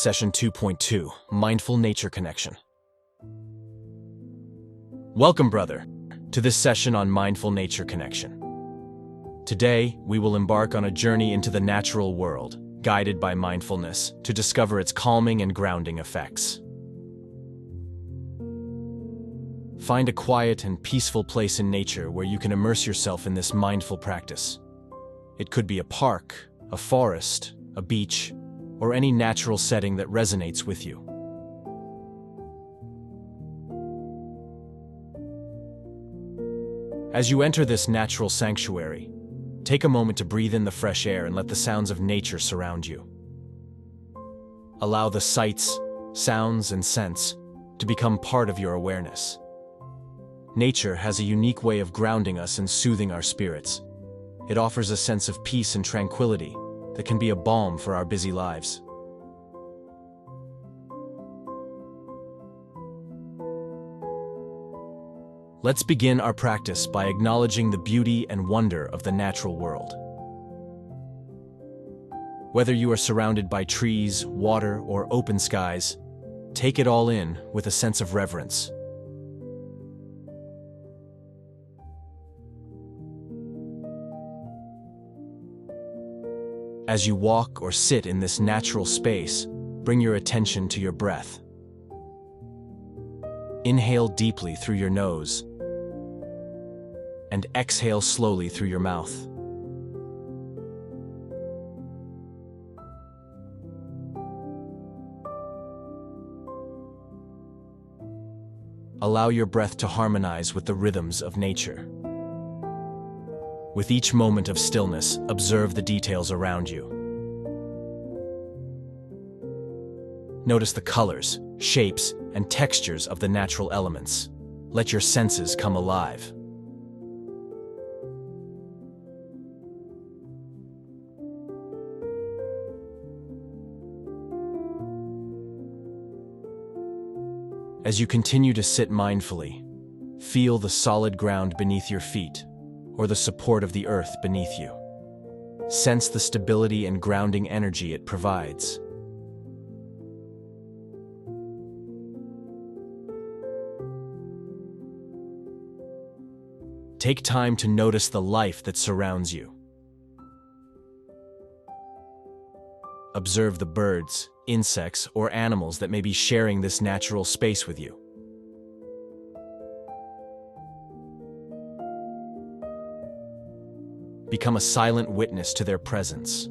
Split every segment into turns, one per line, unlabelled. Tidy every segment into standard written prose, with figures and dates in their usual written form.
Session 2.2, Mindful Nature Connection. Welcome, brother, to this session on Mindful Nature Connection. Today, we will embark on a journey into the natural world, guided by mindfulness, to discover its calming and grounding effects. Find a quiet and peaceful place in nature where you can immerse yourself in this mindful practice. It could be a park, a forest, a beach, or any natural setting that resonates with you. As you enter this natural sanctuary, take a moment to breathe in the fresh air and let the sounds of nature surround you. Allow the sights, sounds, and scents to become part of your awareness. Nature has a unique way of grounding us and soothing our spirits. It offers a sense of peace and tranquility that can be a balm for our busy lives. Let's begin our practice by acknowledging the beauty and wonder of the natural world. Whether you are surrounded by trees, water, or open skies, take it all in with a sense of reverence. As you walk or sit in this natural space, bring your attention to your breath. Inhale deeply through your nose and exhale slowly through your mouth. Allow your breath to harmonize with the rhythms of nature. With each moment of stillness, observe the details around you. Notice the colors, shapes, and textures of the natural elements. Let your senses come alive. As you continue to sit mindfully, feel the solid ground beneath your feet, or the support of the earth beneath you. Sense the stability and grounding energy it provides. Take time to notice the life that surrounds you. Observe the birds, insects, or animals that may be sharing this natural space with you. Become a silent witness to their presence.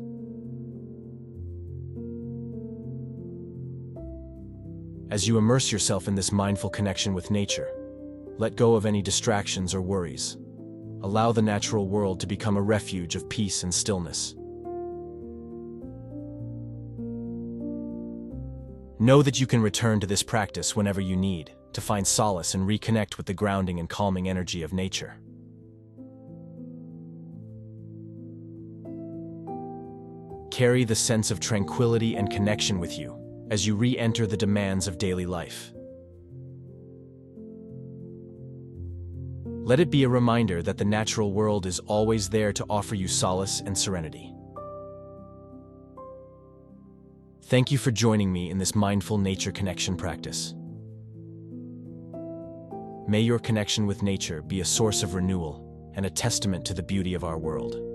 As you immerse yourself in this mindful connection with nature, let go of any distractions or worries. Allow the natural world to become a refuge of peace and stillness. Know that you can return to this practice whenever you need, to find solace and reconnect with the grounding and calming energy of nature. Carry the sense of tranquility and connection with you as you re-enter the demands of daily life. Let it be a reminder that the natural world is always there to offer you solace and serenity. Thank you for joining me in this mindful nature connection practice. May your connection with nature be a source of renewal and a testament to the beauty of our world.